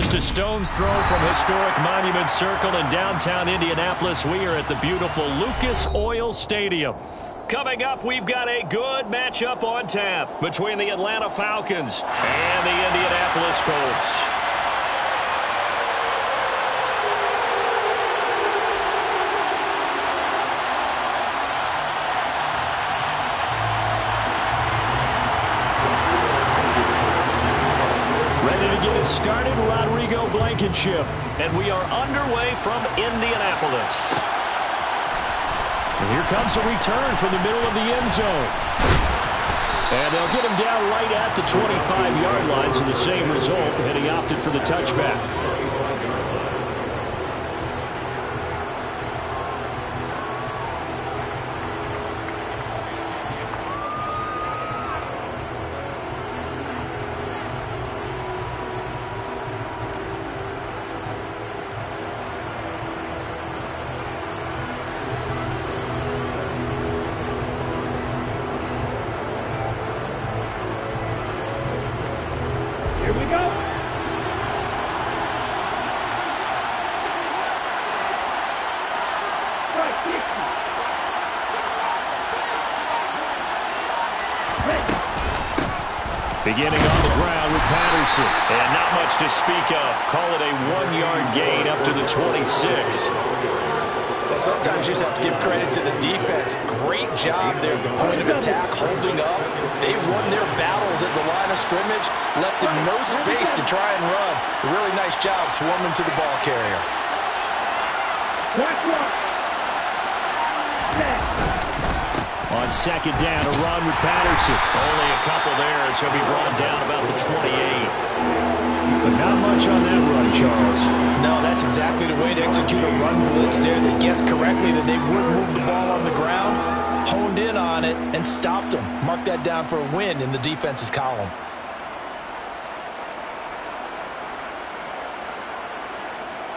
Just a stone's throw from historic Monument Circle in downtown Indianapolis. We are at the beautiful Lucas Oil Stadium. Coming up, we've got a good matchup on tap between the Atlanta Falcons and the Indianapolis Colts. Started Rodrigo Blankenship, and we are underway from Indianapolis. And here comes a return from the middle of the end zone. And they'll get him down right at the 25-yard line, so the same result, and he opted for the touchback. Here we go. Beginning on the ground with Patterson. And not much to speak of. Call it a 1-yard gain up to the 26. Well, sometimes you just have to give credit to the defense. Great job there at the point of attack, holding up. They won their battles at the line of scrimmage, left them no space to try and run. A really nice job swarming to the ball carrier. On second down, a run with Patterson. Only a couple there as he'll be brought down about the 28. But not much on that run, Charles. No, that's exactly the way to execute a run blitz there that guessed correctly that they would move the ball on the ground, honed in on it, and stopped them. Mark that down for a win in the defense's column.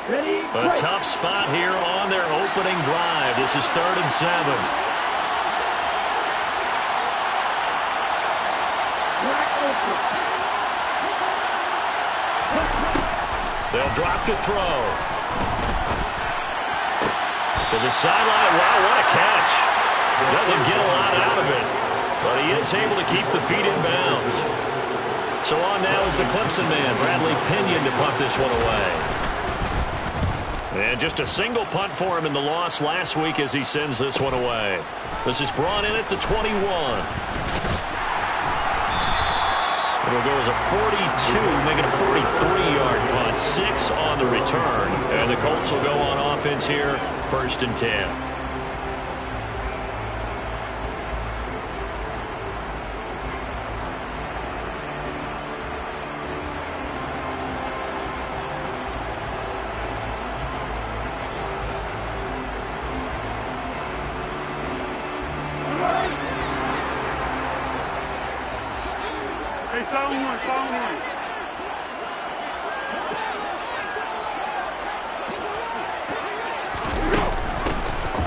A tough spot here on their opening drive. This is 3rd and 7. They'll drop to throw. To the sideline. Wow, what a catch. Doesn't get a lot out of it, but he is able to keep the feet in bounds. So on now is the Clemson man, Bradley Pinion, to punt this one away. And just a single punt for him in the loss last week as he sends this one away. This is brought in at the 21. It'll go as a 42, making a 43-yard punt. 6 on the return. And the Colts will go on offense here, 1st and 10.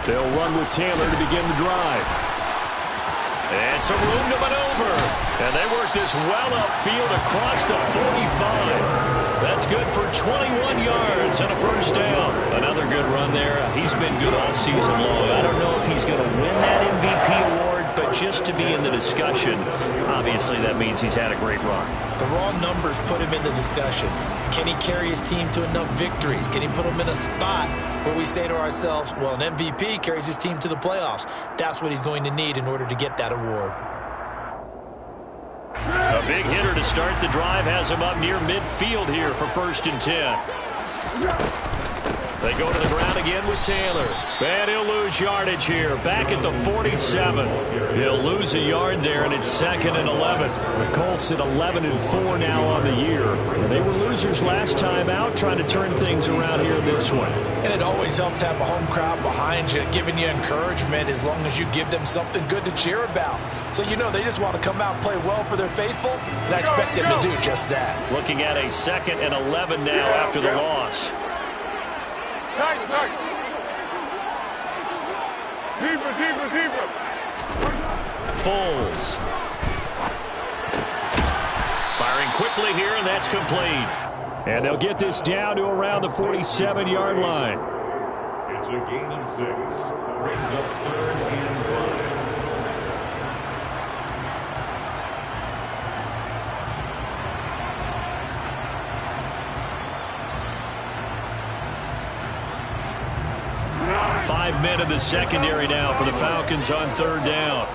They'll run with Taylor to begin the drive. And some room to maneuver. And they work this well upfield across the 45. That's good for 21 yards and a 1st down. Another good run there. He's been good all season long. I don't know if he's going to win that MVP award, but just to be in the discussion, obviously that means he's had a great run. The raw numbers put him in the discussion. Can he carry his team to enough victories? Can he put them in a spot where we say to ourselves, well, an MVP carries his team to the playoffs. That's what he's going to need in order to get that award. A big hitter to start the drive has him up near midfield here for 1st and 10. They go to the ground again with Taylor. And he'll lose yardage here. Back at the 47. He'll lose a yard there, and it's 2nd and 11. The Colts at 11-4 now on the year. They were losers last time out, trying to turn things around here in this one. And it always helps to have a home crowd behind you, giving you encouragement as long as you give them something good to cheer about. So you know they just want to come out and play well for their faithful, and I expect them to do just that. Looking at a 2nd and 11 now after the loss. Foles. Firing quickly here, and that's complete. And they'll get this down to around the 47-yard line. It's a gain of 6. Brings up 3rd and 5. Five men in the secondary now for the Falcons on 3rd down.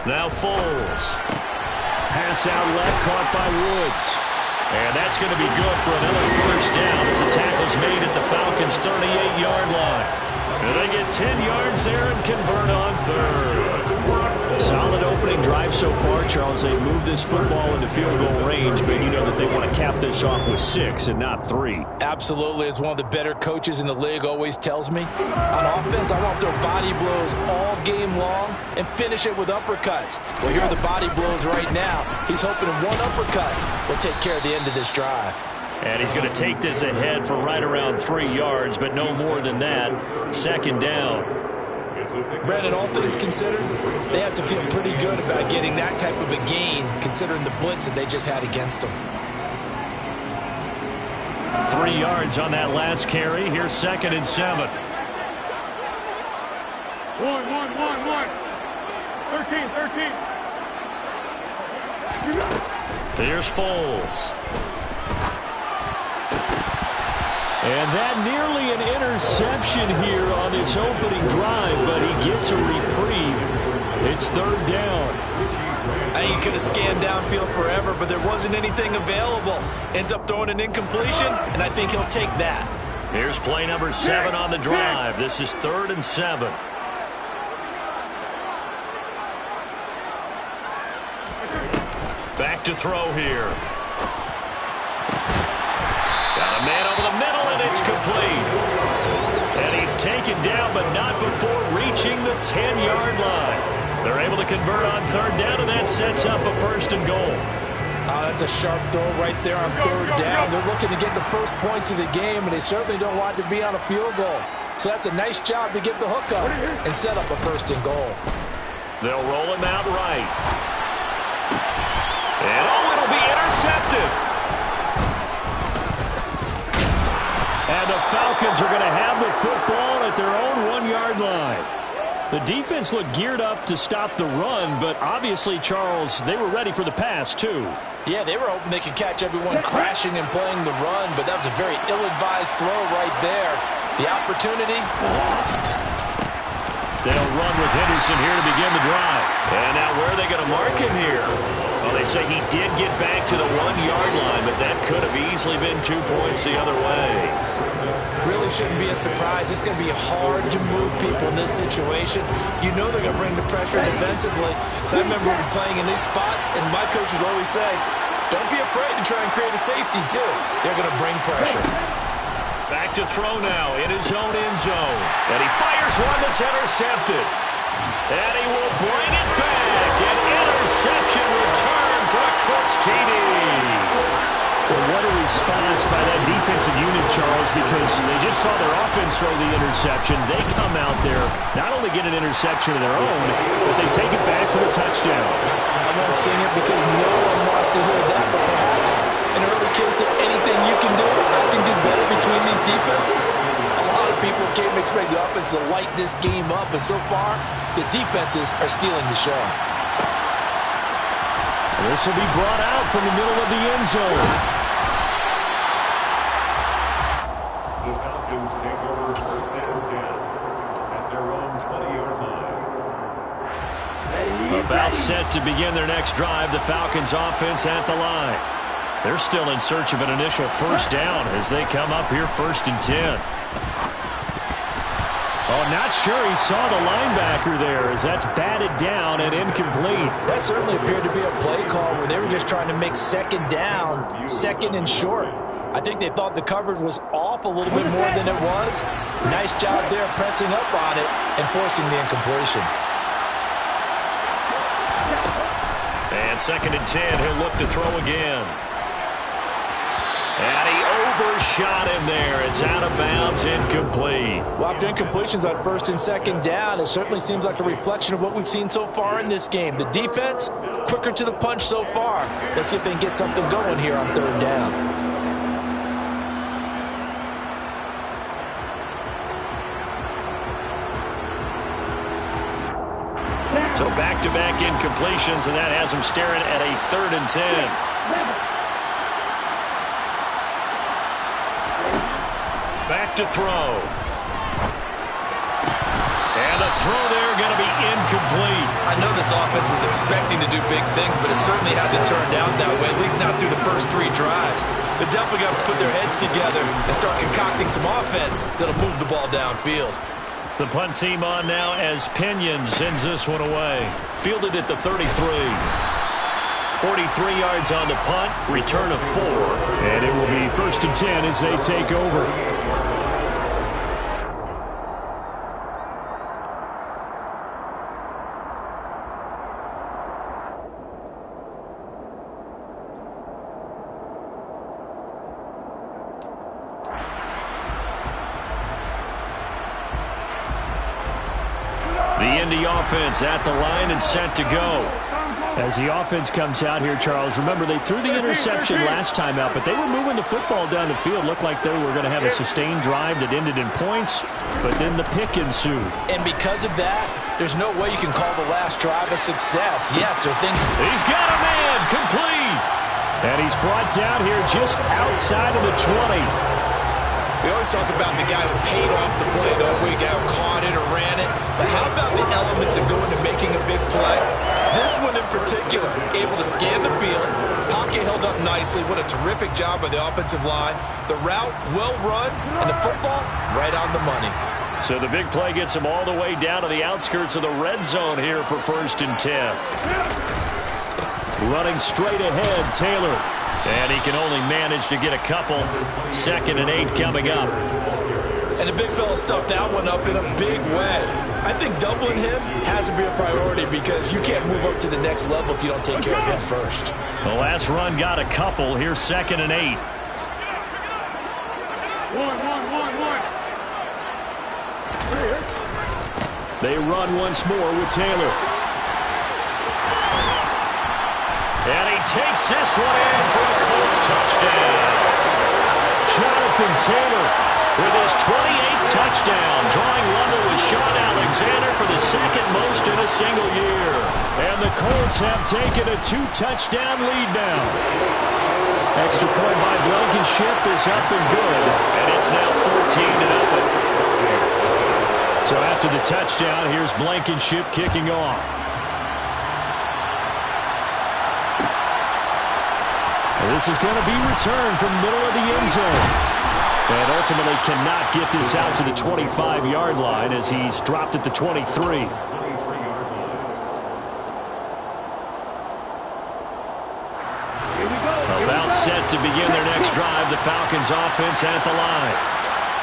Now Foles. Pass out left, caught by Woods. And that's going to be good for another 1st down as the tackle's made at the Falcons' 38-yard line. And they get 10 yards there and convert on 3rd. Solid opening drive so far, Charles. They moved this football into field goal range, but you know that they want to cap this off with 6 and not 3. Absolutely. As one of the better coaches in the league always tells me, on offense, I want their body blows all game long and finish it with uppercuts. Well, here are the body blows right now. He's hoping one uppercut will take care of the end of this drive. And he's going to take this ahead for right around 3 yards, but no more than that. 2nd down. Brandon, all things considered, they have to feel pretty good about getting that type of a gain, considering the blitz that they just had against them. 3 yards on that last carry. Here's 2nd and 7. 1. 13. Here's Foles. And that nearly an interception here on this opening drive, but he gets a reprieve. It's 3rd down. I think he could have scanned downfield forever, but there wasn't anything available. Ends up throwing an incompletion, and I think he'll take that. Here's play number 7 on the drive. This is 3rd and 7. Back to throw here. Got a man over the middle, and it's complete. And he's taken down, but not before reaching the 10-yard line. They're able to convert on 3rd down, and that sets up a 1st and goal. That's a sharp throw right there on 3rd down. They're looking to get the first points of the game, and they certainly don't want to be on a field goal. So that's a nice job to get the hook up and set up a 1st and goal. They'll roll him out right. And it'll be intercepted. And the Falcons are going to have the football at their own 1-yard line. The defense looked geared up to stop the run, but obviously, Charles, they were ready for the pass, too. Yeah, they were hoping they could catch everyone crashing and playing the run, but that was a very ill-advised throw right there. The opportunity lost. They'll run with Henderson here to begin the drive. And now where are they going to mark him here? Well, they say he did get back to the 1-yard line, but that could have easily been 2 points the other way. Really shouldn't be a surprise. It's going to be hard to move people in this situation. You know they're going to bring the pressure defensively. So I remember playing in these spots, and my coaches always say, don't be afraid to try and create a safety, too. They're going to bring pressure. Back to throw now in his own end zone. And he fires one that's intercepted. And he will bring it back. An interception return for a Colts TD. Well, what a response by that defensive unit, Charles, because they just saw their offense throw the interception. They come out there, not only get an interception of their own, but they take it back for the touchdown. I won't sing it because no one wants to hear that, but perhaps an early case of anything you can do, I can do better between these defenses. A lot of people came to expect the offense to light this game up, and so far, the defenses are stealing the show. This will be brought out from the middle of the end zone. The Falcons take over 1st and 10 at their own 20-yard line. About set to begin their next drive, the Falcons offense at the line. They're still in search of an initial 1st down as they come up here 1st and 10. Oh, not sure he saw the linebacker there as that's batted down and incomplete. That certainly appeared to be a play call where they were just trying to make 2nd down, 2nd and short. I think they thought the coverage was off a little bit more than it was. Nice job there pressing up on it and forcing the incompletion. And 2nd and 10, he'll look to throw again. And he overshot him there. It's out of bounds, incomplete. Well, after incompletions on first and second down, it certainly seems like a reflection of what we've seen so far in this game. The defense, quicker to the punch so far. Let's see if they can get something going here on third down. So back-to-back incompletions, and that has him staring at a 3rd and 10. Back to throw. And the throw there going to be incomplete. I know this offense was expecting to do big things, but it certainly hasn't turned out that way, at least not through the first 3 drives. They're definitely going to put their heads together and start concocting some offense that'll move the ball downfield. The punt team on now as Pinion sends this one away. Fielded at the 33. 43 yards on the punt, return of 4. And it will be 1st and 10 as they take over. The Indy offense at the line and set to go. As the offense comes out here, Charles, remember they threw the interception last time out, but they were moving the football down the field. Looked like they were going to have a sustained drive that ended in points, but then the pick ensued. And because of that, there's no way you can call the last drive a success. Yes, there are things. He's got a man, complete. And he's brought down here just outside of the 20. We always talk about the guy who paid off the play, don't we? The guy who caught it or ran it. But how about the elements that go into making a big play? This one in particular, able to scan the field. Pocket held up nicely. What a terrific job by the offensive line. The route, well run, and the football, right on the money. So the big play gets him all the way down to the outskirts of the red zone here for 1st and 10. Running straight ahead, Taylor. And he can only manage to get a couple. 2nd and 8 coming up. And the big fella stuffed that one up in a big way. I think doubling him has to be a priority because you can't move up to the next level if you don't take care of him first. The last run got a couple. Here's 2nd and 8. They run once more with Taylor. And he takes this one in for a Colts touchdown. Jonathan Taylor with his 28th touchdown, drawing level with Sean Alexander for the 2nd most in a single year. And the Colts have taken a 2-touchdown lead now. Extra point by Blankenship is up and good, and it's now 14-0. So after the touchdown, here's Blankenship kicking off. This is going to be returned from middle of the end zone. And ultimately cannot get this out to the 25-yard line as he's dropped at the 23. About set to begin their next drive, the Falcons offense at the line.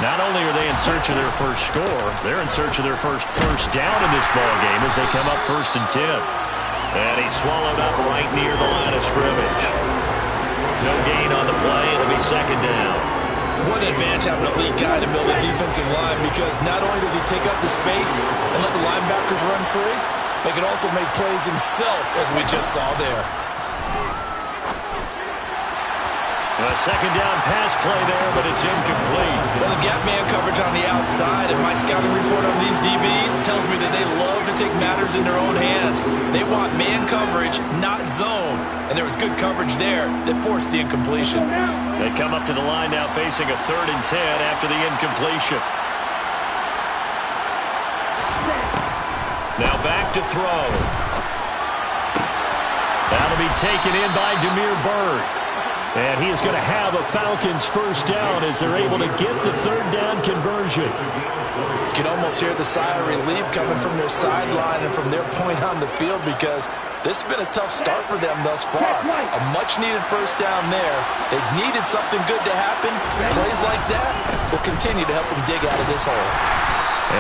Not only are they in search of their first score, they're in search of their first down in this ballgame as they come up 1st and 10. And he's swallowed up right near the line of scrimmage. No gain on the play. It'll be 2nd down. What an advantage having an elite guy to build a defensive line because not only does he take up the space and let the linebackers run free, but he can also make plays himself, as we just saw there. A 2nd down pass play there, but it's incomplete. Well, they've got man coverage on the outside, and my scouting report on these DBs tells me that they love to take matters in their own hands. They want man coverage, not zone. And there was good coverage there that forced the incompletion. They come up to the line now facing a 3rd and 10 after the incompletion. Now back to throw. That'll be taken in by Demir Bird. And he is going to have a Falcons 1st down as they're able to get the 3rd down conversion. You can almost hear the sigh of relief coming from their sideline and from their point on the field because this has been a tough start for them thus far. A much-needed 1st down there. They needed something good to happen. Plays like that will continue to help them dig out of this hole.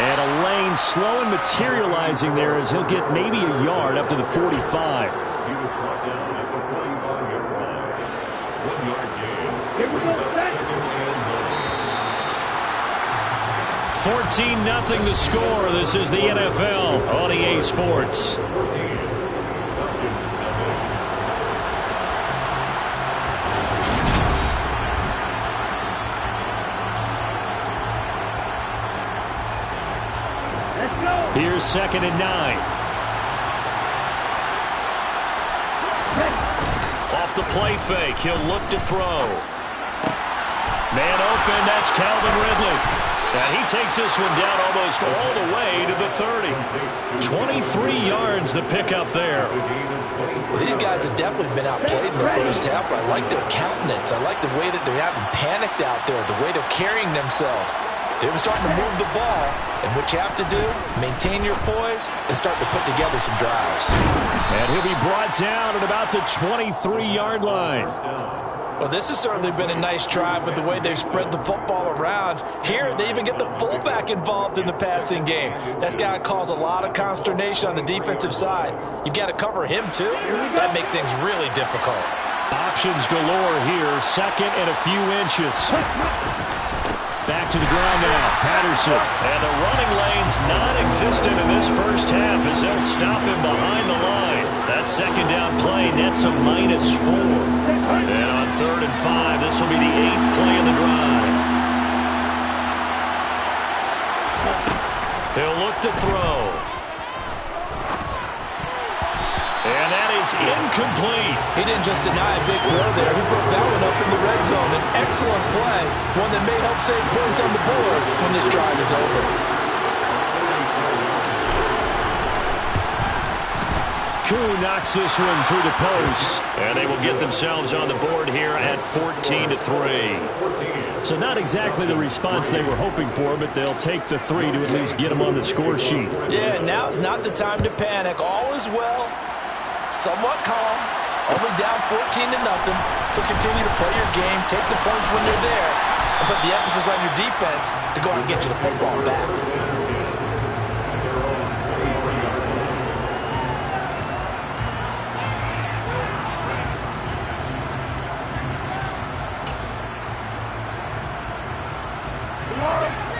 And a lane slow and materializing there as he'll get maybe a yard up to the 45. He was brought down at the 45-yard line. 1 yard gain. Brings up second and 14-0 the score. This is the NFL on EA Sports. 14. Falcons have it. Here's 2nd and 9. Off the play fake, he'll look to throw. Man open, that's Calvin Ridley. And he takes this one down almost all the way to the 30. 23 yards the pickup there. Well, these guys have definitely been outplayed in the first half. I like their countenance. I like the way that they're having panicked out there, the way they're carrying themselves. They were starting to move the ball, and what you have to do, maintain your poise and start to put together some drives. And he'll be brought down at about the 23-yard line. Well, this has certainly been a nice drive with the way they've spread the football around. Here, they even get the fullback involved in the passing game. That's got to cause a lot of consternation on the defensive side. You've got to cover him, too. That makes things really difficult. Options galore here. 2nd and a few inches. Back to the ground now. Patterson. And the running lane's non-existent in this first half as they'll stop him behind the line. That 2nd down play nets a -4. And on 3rd and 5, this will be the 8th play in the drive. He'll look to throw. And that is incomplete. He didn't just deny a big throw there. He broke that one up in the red zone. An excellent play. One that may help save points on the board when this drive is over. Koo knocks this one through the post. And they will get themselves on the board here at 14-3. So not exactly the response they were hoping for, but they'll take the 3 to at least get them on the score sheet. Yeah, now's not the time to panic. All is well. Somewhat calm, only down 14-0, so continue to play your game, take the points when they're there, and put the emphasis on your defense to go out and get you the football back.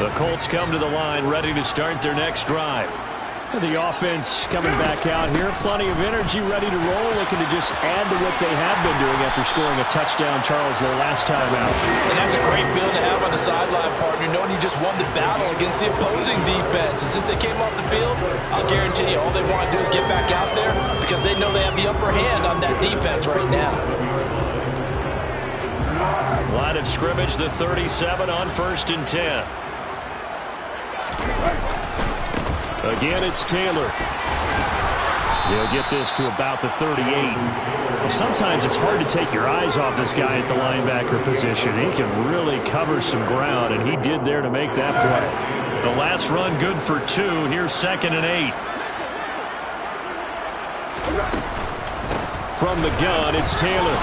The Colts come to the line ready to start their next drive. The offense coming back out here. Plenty of energy, ready to roll, looking to just add to what they have been doing after scoring a touchdown, Charles, their last time out. And that's a great feeling to have on the sideline, partner, knowing you just won the battle against the opposing defense. And since they came off the field, I'll guarantee you all they want to do is get back out there because they know they have the upper hand on that defense right now. Line of scrimmage, the 37 on 1st and 10. Again, it's Taylor. He'll get this to about the 38. Sometimes it's hard to take your eyes off this guy at the linebacker position. He can really cover some ground, and he did there to make that play. The last run good for 2. Here's 2nd and 8. From the gun, it's Taylor.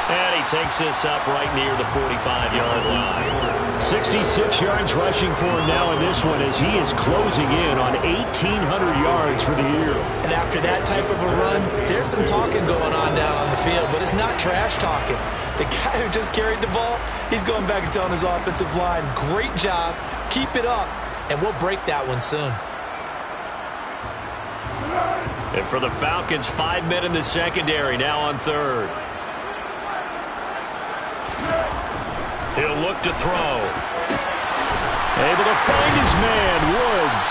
And he takes this up right near the 45-yard line. 66 yards rushing for him now in this one as he is closing in on 1,800 yards for the year. And after that type of a run, there's some talking going on down on the field, but it's not trash talking. The guy who just carried the ball, he's going back and telling his offensive line, great job, keep it up, and we'll break that one soon. And for the Falcons, 5 men in the secondary, now on 3rd. He'll look to throw. Able to find his man, Woods.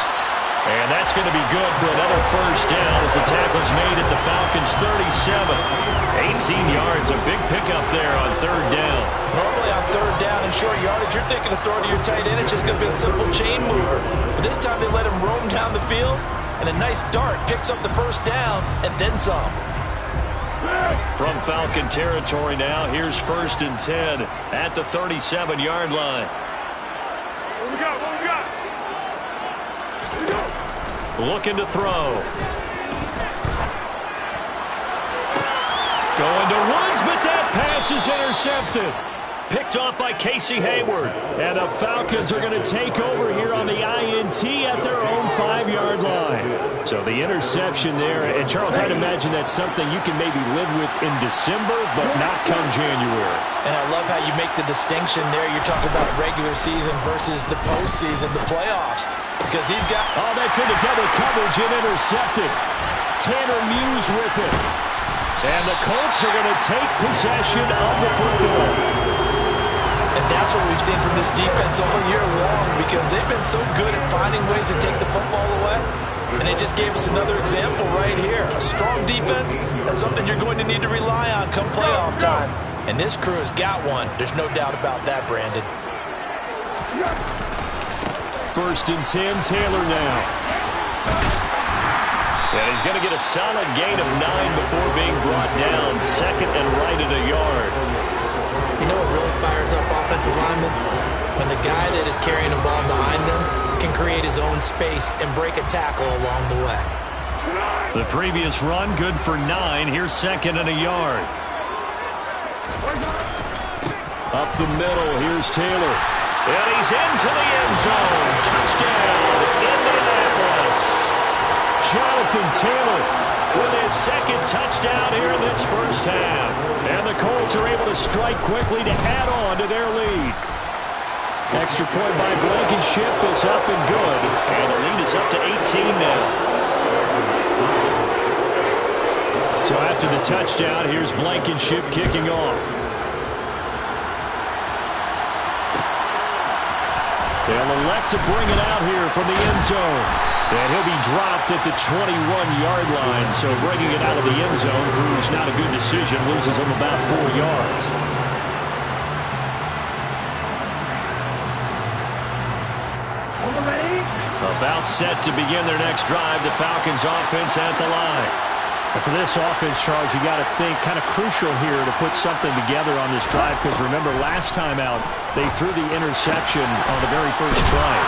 And that's going to be good for another first down as the tackle's made at the Falcons' 37. 18 yards, a big pickup there on 3rd down. Normally on 3rd down and short yardage, you're thinking of throwing to your tight end. It's just going to be a simple chain mover. But this time they let him roam down the field, and a nice dart picks up the first down and then some. From Falcon territory now, here's 1st and 10 at the 37-yard line. What we got? Looking to throw. Going to Woods, but that pass is intercepted. picked off by Casey Hayward. And the Falcons are going to take over here on the INT at their own 5-yard line. So the interception there. And, Charles, I'd imagine that's something you can maybe live with in December, but not come January. And I love how you make the distinction there. You're talking about regular season versus the postseason, the playoffs. Because he's got... Oh, that's into double coverage and intercepted. Tanner Muse with it. And the Colts are going to take possession of the football. And that's what we've seen from this defense all year long, because they've been so good at finding ways to take the football away. And they just gave us another example right here. A strong defense, that's something you're going to need to rely on come playoff time. And this crew has got one. There's no doubt about that, Brandon. 1st and 10, Taylor now. And he's going to get a solid gain of 9 before being brought down. 2nd and right at a yard. You know what really fires up offensive linemen? When the guy that is carrying the ball behind them can create his own space and break a tackle along the way. The previous run, good for 9. Here's 2nd and a yard. Up the middle, here's Taylor. And he's into the end zone. Touchdown, Indianapolis. Jonathan Taylor with his 2nd touchdown here in this first half. And the Colts are able to strike quickly to add on to their lead. Extra point by Blankenship is up and good. And the lead is up to 18 now. So after the touchdown, here's Blankenship kicking off. They'll elect to bring it out here from the end zone. And he'll be dropped at the 21-yard line. So bringing it out of the end zone proves not a good decision. Loses him about 4 yards. About set to begin their next drive. The Falcons offense at the line. And for this offense, Charles, you got to think kind of crucial here to put something together on this drive, because remember last time out they threw the interception on the very first play.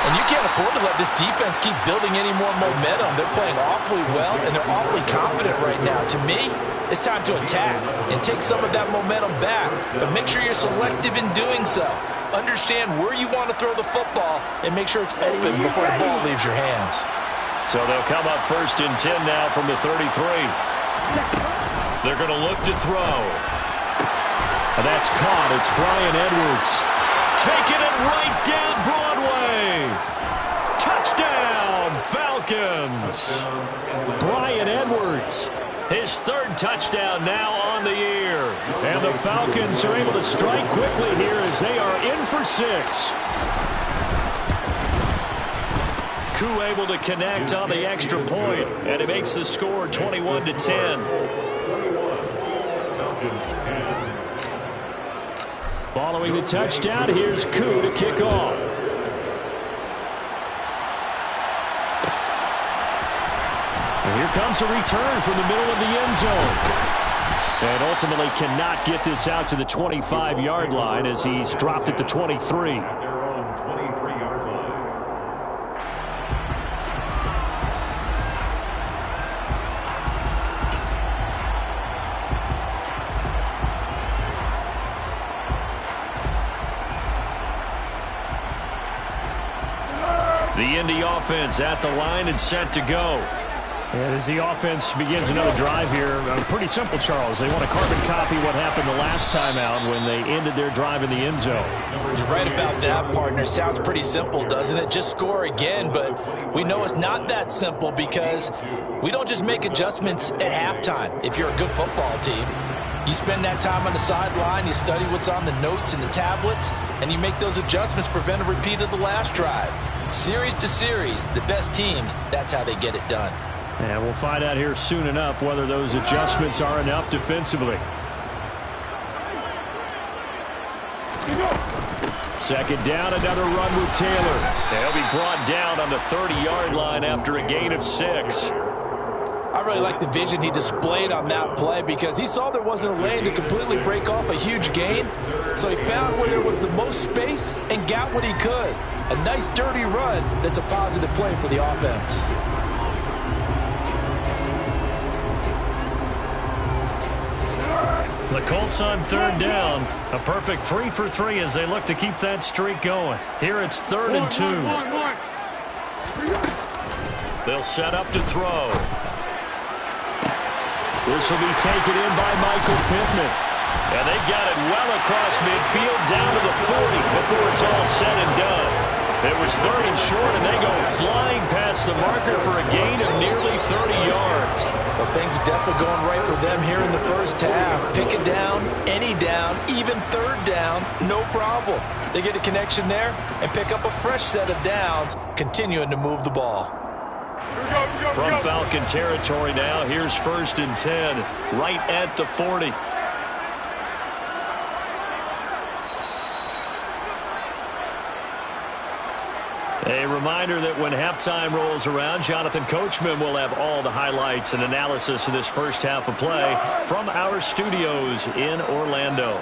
And you can't afford to let this defense keep building any more momentum. They're playing awfully well, and they're awfully confident right now. To me, it's time to attack and take some of that momentum back, but make sure you're selective in doing so. Understand where you want to throw the football and make sure it's open before the ball leaves your hands. So they'll come up 1st and 10 now from the 33. They're going to look to throw. And that's caught. It's Brian Edwards. Taking it right down Broadway. Touchdown, Falcons. Brian Edwards. His 3rd touchdown now on the year. And the Falcons are able to strike quickly here as they are in for 6. Koo able to connect on the extra point, and it makes the score 21-10. Following the touchdown, here's Koo to kick off. And here comes a return from the middle of the end zone. And ultimately cannot get this out to the 25-yard line as he's dropped at the 23. The Indy offense at the line and set to go. And as the offense begins another drive here, pretty simple, Charles. They want to carbon copy what happened the last time out when they ended their drive in the end zone. You're right about that, partner. Sounds pretty simple, doesn't it? Just score again, but we know it's not that simple because we don't just make adjustments at halftime if you're a good football team. You spend that time on the sideline, you study what's on the notes and the tablets, and you make those adjustments, prevent a repeat of the last drive. Series to series, the best teams, that's how they get it done. And we'll find out here soon enough whether those adjustments are enough defensively. 2nd down, another run with Taylor. They'll be brought down on the 30-yard line after a gain of 6. I really like the vision he displayed on that play because he saw there wasn't a lane to completely break off a huge gain. So he found where there was the most space and got what he could. A nice dirty run that's a positive play for the offense. The Colts on third down. A perfect 3 for 3 as they look to keep that streak going. Here it's 3rd and 2. They'll set up to throw. This will be taken in by Michael Pittman. And they've got it well across midfield down to the 40 before it's all said and done. It was 3rd and short, and they go flying past the marker for a gain of nearly 30 yards. Well, things are definitely going right for them here in the first half. Pick it down, any down, even 3rd down, no problem. They get a connection there and pick up a fresh set of downs, continuing to move the ball. From Falcon territory now, here's 1st and 10, right at the 40. A reminder that when halftime rolls around, Jonathan Coachman will have all the highlights and analysis of this first half of play from our studios in Orlando.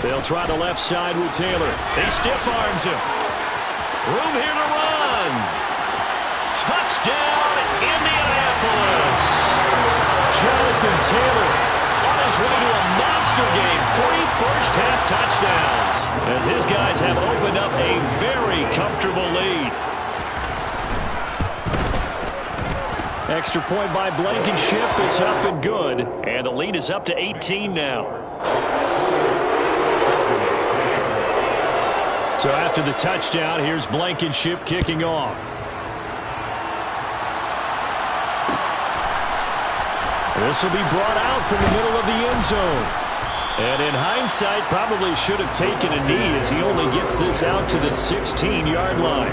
They'll try the left side with Taylor. He stiff arms him. Room here to run. Touchdown, Indianapolis. Jonathan Taylor on his way to a monster game. 3 first-half touchdowns as his guys have opened up a very comfortable lead. Extra point by Blankenship is up and good. And the lead is up to 18 now. So after the touchdown, here's Blankenship kicking off. This will be brought out from the middle of the end zone. And in hindsight, probably should have taken a knee as he only gets this out to the 16-yard line.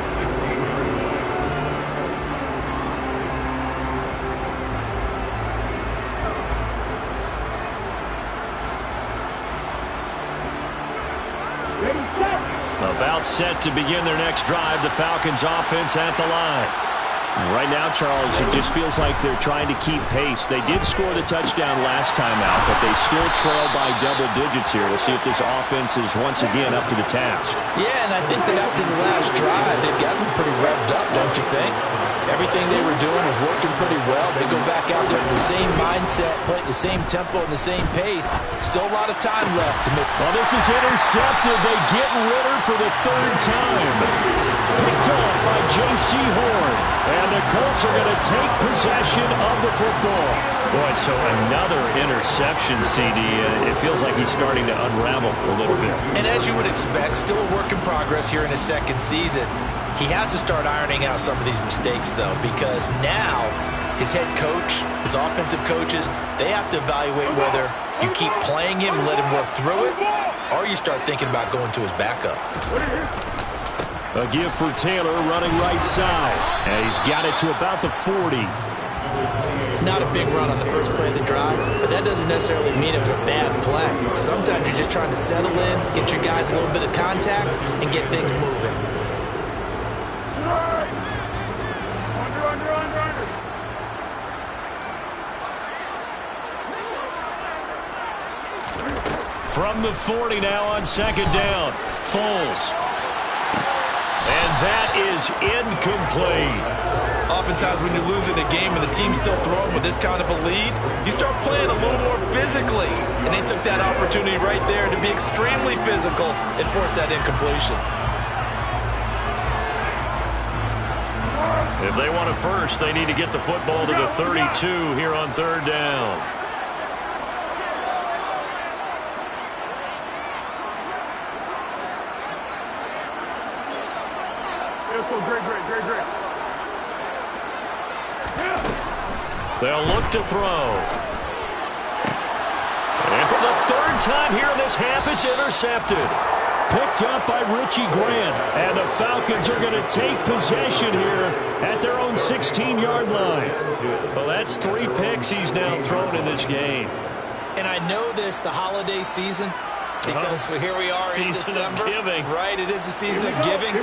About set to begin their next drive, the Falcons offense at the line. Right now, Charles, it just feels like they're trying to keep pace. They did score the touchdown last time out, but they still trail by double digits here. We'll see if this offense is once again up to the task. Yeah, and I think that after the last drive, they've gotten pretty revved up, don't you think? Everything they were doing was working pretty well. They go back out there with the same mindset, playing the same tempo and the same pace. Still a lot of time left to make. Well, this is intercepted. They get Ritter for the 3rd time. Picked off by J.C. Horn. And the Colts are going to take possession of the football. Boy, so another interception, CD. It feels like he's starting to unravel a little bit. And as you would expect, still a work in progress here in his 2nd season. He has to start ironing out some of these mistakes, though, because now his head coach, his offensive coaches, they have to evaluate whether you keep playing him and let him work through it, or you start thinking about going to his backup. A give for Taylor running right side. And he's got it to about the 40. Not a big run on the first play of the drive, but that doesn't necessarily mean it was a bad play. Sometimes you're just trying to settle in, get your guys a little bit of contact, and get things moving. From the 40 now on 2nd down. Foles. And that is incomplete. Oftentimes when you're losing a game and the team's still throwing with this kind of a lead, you start playing a little more physically. And they took that opportunity right there to be extremely physical and force that incompletion. If they want a first, they need to get the football to the 32 here on 3rd down. Great. They'll look to throw. And for the 3rd time here in this half, it's intercepted. Picked up by Richie Grant. And the Falcons are going to take possession here at their own 16-yard line. Well, that's 3 picks he's now thrown in this game. And I know this, the holiday season, because here we are in December. Season of giving. Right, it is the season of giving.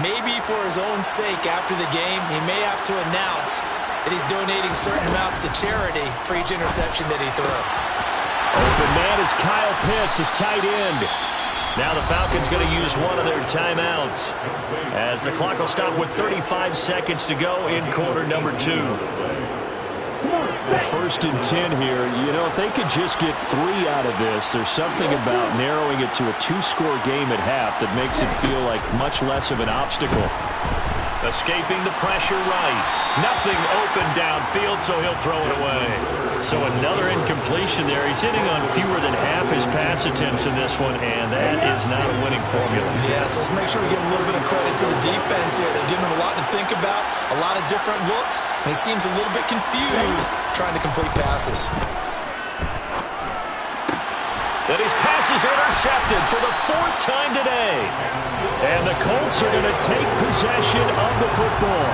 Maybe for his own sake after the game, he may have to announce that he's donating certain amounts to charity for each interception that he threw. Open man is Kyle Pitts, his tight end. Now the Falcons going to use one of their timeouts as the clock will stop with 35 seconds to go in quarter number 2. Well, 1st and 10 here. You know, if they could just get 3 out of this, there's something about narrowing it to a 2-score game at half that makes it feel like much less of an obstacle. Escaping the pressure right. Nothing open downfield, so he'll throw it away. So another incompletion there. He's hitting on fewer than half his pass attempts in this one, and that is not a winning formula. Yes, let's make sure we give a little bit of credit to the defense here. They've given him a lot to think about, a lot of different looks, and he seems a little bit confused trying to complete passes. And his pass is intercepted for the 4th time today. And the Colts are going to take possession of the football.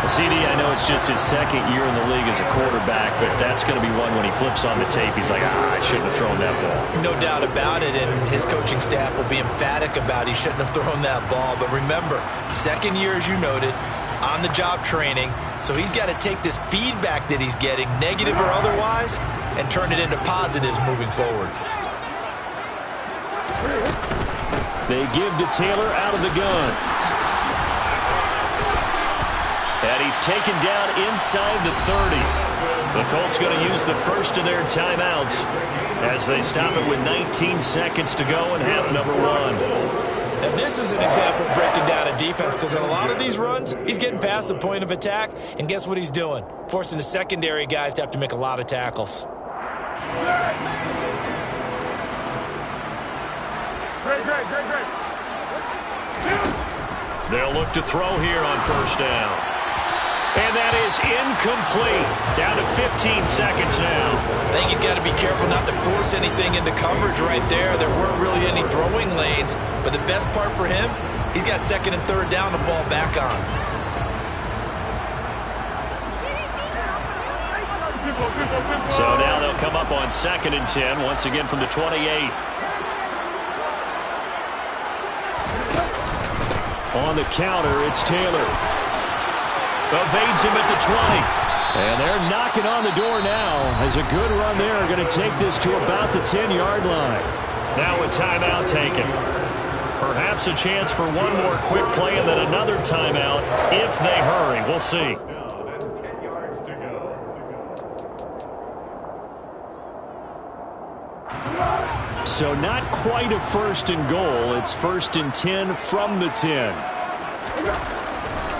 CD, I know it's just his 2nd year in the league as a quarterback, but that's going to be one when he flips on the tape, he's like, I shouldn't have thrown that ball. No doubt about it, and his coaching staff will be emphatic about he shouldn't have thrown that ball. But remember, 2nd year, as you noted, on-the-job training, so he's got to take this feedback that he's getting, negative or otherwise, and turn it into positives moving forward. They give to Taylor out of the gun. And he's taken down inside the 30. The Colts going to use the first of their timeouts as they stop it with 19 seconds to go in half number 1. Now this is an example of breaking down a defense, because in a lot of these runs, he's getting past the point of attack, and guess what he's doing? Forcing the secondary guys to have to make a lot of tackles. They'll look to throw here on 1st down. And that is incomplete. Down to 15 seconds now. I think he's got to be careful not to force anything into coverage right there. There weren't really any throwing lanes, but the best part for him, he's got 2nd and 3rd down to fall back on. So now they'll come up on 2nd and 10, once again from the 28. On the counter, it's Taylor. Evades him at the 20. And they're knocking on the door now as a good run there are going to take this to about the 10-yard line. Now a timeout taken. Perhaps a chance for one more quick play and then another timeout if they hurry. We'll see. So not quite a 1st and goal. It's 1st and 10 from the 10.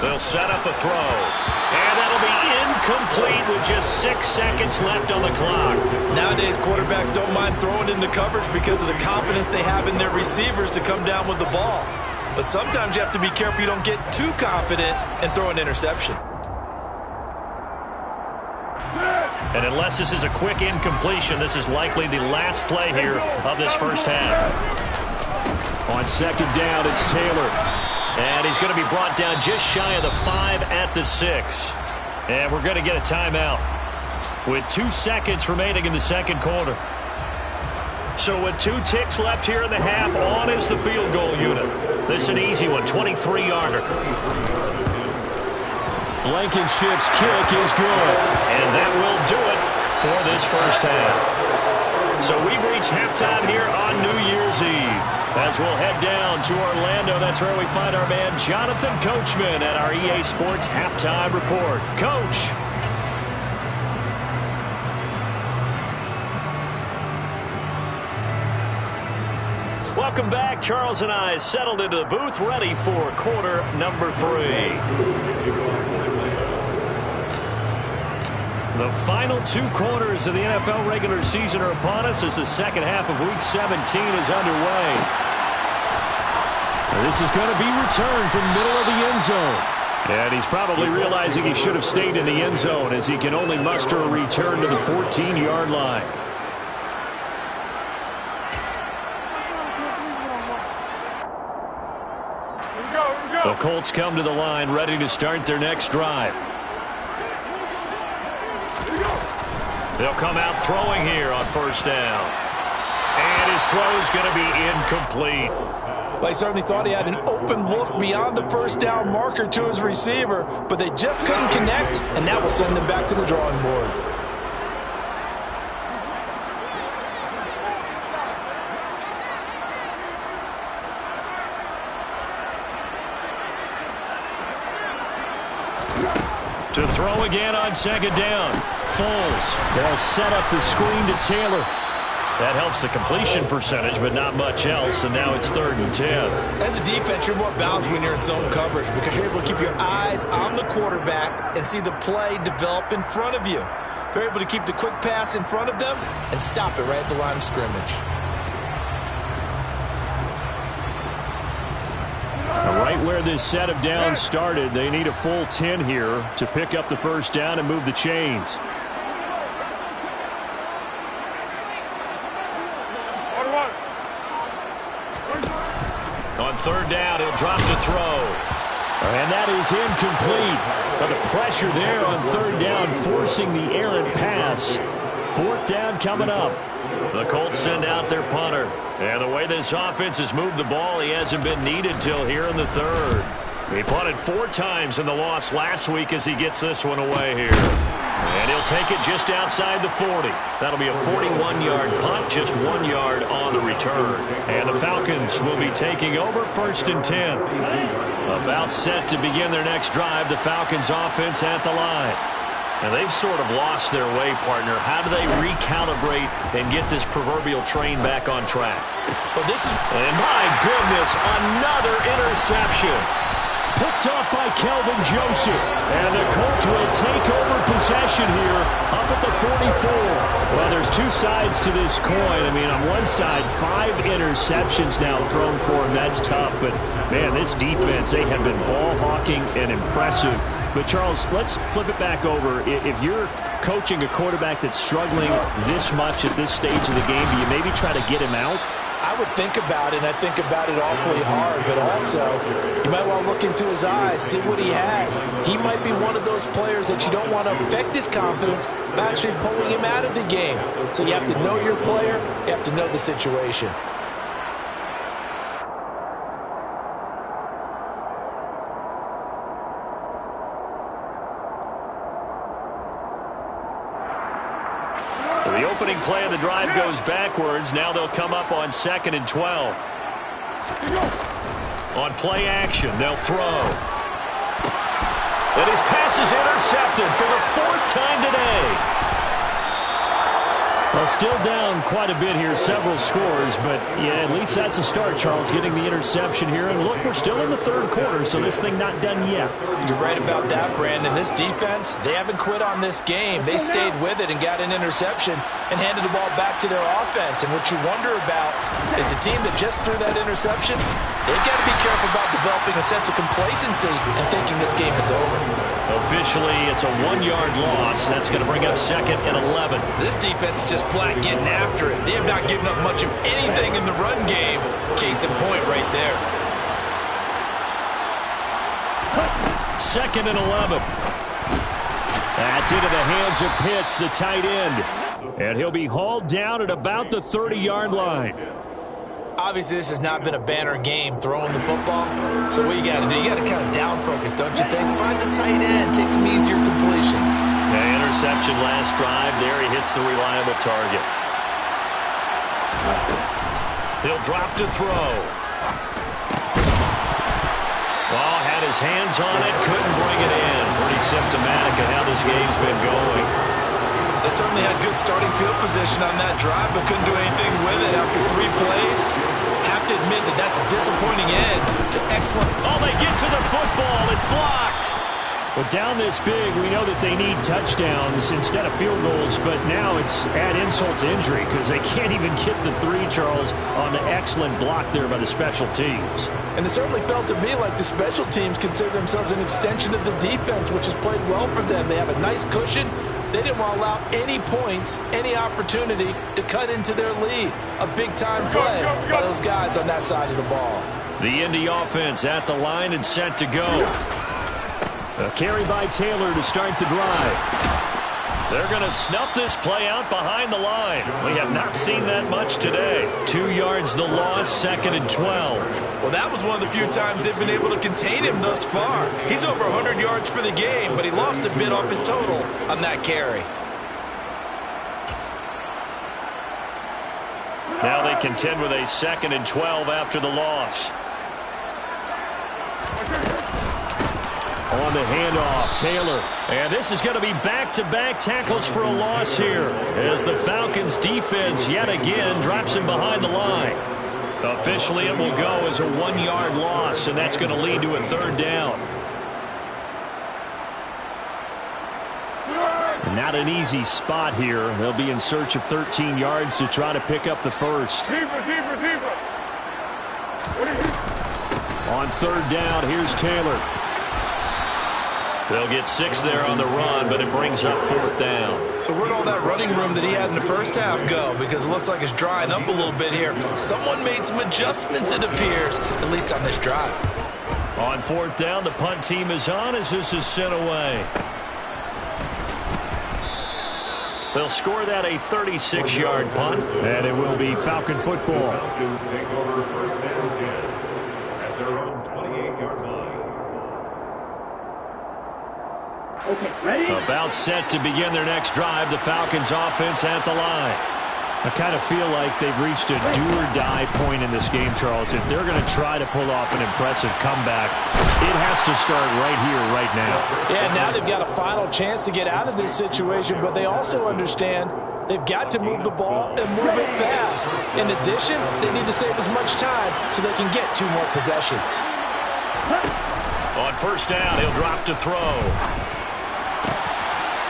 They'll set up a throw. And that'll be incomplete with just 6 seconds left on the clock. Nowadays, quarterbacks don't mind throwing into coverage because of the confidence they have in their receivers to come down with the ball. But sometimes you have to be careful you don't get too confident and throw an interception. And unless this is a quick incompletion, this is likely the last play here of this 1st half. On 2nd down, it's Taylor. And he's going to be brought down just shy of the 5 at the 6. And we're going to get a timeout with 2 seconds remaining in the 2nd quarter. So with 2 ticks left here in the half, on is the field goal unit. This is an easy one, 23-yarder. Blankenship's kick is good. And that will do it for this 1st half. So we've reached halftime here on New Year's Eve. As we'll head down to Orlando, that's where we find our man Jonathan Coachman at our EA Sports Halftime Report. Coach. Welcome back. Charles and I settled into the booth, ready for quarter number 3. The final 2 quarters of the NFL regular season are upon us as the 2nd half of Week 17 is underway. This is going to be returned from middle of the end zone. And he's probably realizing he should have stayed in the end zone as he can only muster a return to the 14-yard line. The Colts come to the line ready to start their next drive. They'll come out throwing here on 1st down. And his throw is going to be incomplete. Well, he certainly thought he had an open look beyond the 1st down marker to his receiver, but they just couldn't connect, and that will send them back to the drawing board. To throw again on second down. Foles. They'll set up the screen to Taylor. That helps the completion percentage, but not much else, and now it's 3rd and 10. As a defense, you're more balanced when you're in zone coverage because you're able to keep your eyes on the quarterback and see the play develop in front of you. You're able to keep the quick pass in front of them and stop it right at the line of scrimmage. Right where this set of downs started, they need a full 10 here to pick up the first down and move the chains. On 3rd down, he'll drop to throw. And that is incomplete. But the pressure there on 3rd down, forcing the errant pass. 4th down coming up. The Colts send out their punter. And the way this offense has moved the ball, he hasn't been needed till here in the 3rd. He punted 4 times in the loss last week as he gets this one away here. And he'll take it just outside the 40. That'll be a 41-yard punt, just 1 yard on the return. And the Falcons will be taking over 1st and 10. About set to begin their next drive, the Falcons offense at the line. And they've sort of lost their way, partner. How do they recalibrate and get this proverbial train back on track? But this is... And my goodness, another interception. Picked off by Kelvin Joseph. And the Colts will take over possession here up at the 44. Well, there's 2 sides to this coin. I mean, on one side, 5 interceptions now thrown for him. That's tough. But, man, this defense, they have been ball hawking and impressive. But, Charles, let's flip it back over. If you're coaching a quarterback that's struggling this much at this stage of the game, do you maybe try to get him out? I would think about it, and I think about it awfully hard, but also you might want to look into his eyes, see what he has. He might be one of those players that you don't want to affect his confidence by actually pulling him out of the game. So you have to know your player, you have to know the situation. The opening play of the drive goes backwards. Now they'll come up on 2nd and 12. On play action, they'll throw. And his pass is intercepted for the 4th time today. Well, still down quite a bit here, several scores, but yeah, at least that's a start, Charles, getting the interception here. And look, we're still in the 3rd quarter, so this thing not done yet. You're right about that, Brandon. This defense, they haven't quit on this game. They stayed with it and got an interception and handed the ball back to their offense. And what you wonder about is a team that just threw that interception, they've got to be careful about developing a sense of complacency and thinking this game is over. Officially, it's a 1-yard loss. That's going to bring up 2nd and 11. This defense is just flat getting after it. They have not given up much of anything in the run game. Case in point right there. 2nd and 11. That's into the hands of Pitts, the tight end. And he'll be hauled down at about the 30-yard line. Obviously, this has not been a banner game throwing the football. So what you got to do, you got to kind of down focus, don't you think? Find the tight end, take some easier completions. Yeah, interception last drive. There he hits the reliable target. He'll drop to throw. Ball had his hands on it, couldn't bring it in. Pretty symptomatic of how this game's been going. They certainly had good starting field position on that drive, but couldn't do anything with it after 3 plays. Have to admit that that's a disappointing end to excellent. Oh, they get to the football. It's blocked. Well, down this big, we know that they need touchdowns instead of field goals, but now it's add insult to injury because they can't even get the 3, Charles, on the excellent block there by the special teams. And it certainly felt to me like the special teams consider themselves an extension of the defense, which has played well for them. They have a nice cushion. They didn't want to allow any points, any opportunity to cut into their lead. A big-time play by those guys on that side of the ball. The Indy offense at the line and set to go. A carry by Taylor to start the drive. They're going to snuff this play out behind the line. We have not seen that much today. 2 yards the loss, 2nd and 12. Well, that was one of the few times they've been able to contain him thus far. He's over 100 yards for the game, but he lost a bit off his total on that carry. Now they contend with a 2nd and 12 after the loss. On the handoff, Taylor. And this is going to be back-to-back tackles for a loss here as the Falcons defense yet again drops him behind the line. Officially, it will go as a 1-yard loss, and that's going to lead to a 3rd down. Not an easy spot here. They'll be in search of 13 yards to try to pick up the first. On 3rd down, here's Taylor. They'll get 6 there on the run, but it brings up 4th down. So where'd all that running room that he had in the first half go? Because it looks like it's drying up a little bit here. Someone made some adjustments, it appears, at least on this drive. On 4th down, the punt team is on as this is sent away. They'll score that a 36-yard punt, and it will be Falcon football. Falcons take over 1st and 10 at their own 28-yard line. Okay, ready? About set to begin their next drive, the Falcons offense at the line. I kind of feel like they've reached a do-or-die point in this game, Charles. If they're going to try to pull off an impressive comeback, it has to start right here, right now. Yeah, now they've got a final chance to get out of this situation, but they also understand they've got to move the ball and move it fast. In addition, they need to save as much time so they can get 2 more possessions. On 1st down, he'll drop to throw.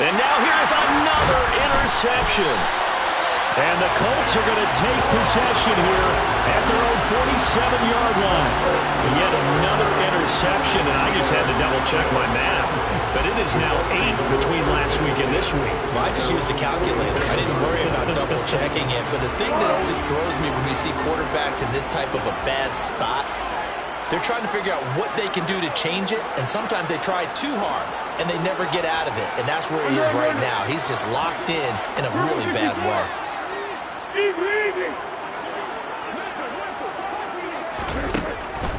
And now here's another interception. And the Colts are going to take possession here at their own 47-yard line. And yet another interception, and I just had to double-check my math. But it is now 8 between last week and this week. Well, I just used the calculator. I didn't worry about double-checking it. But the thing that always throws me when you see quarterbacks in this type of a bad spot, they're trying to figure out what they can do to change it, and sometimes they try too hard, and they never get out of it. And that's where he is right now. He's just locked in a really bad way.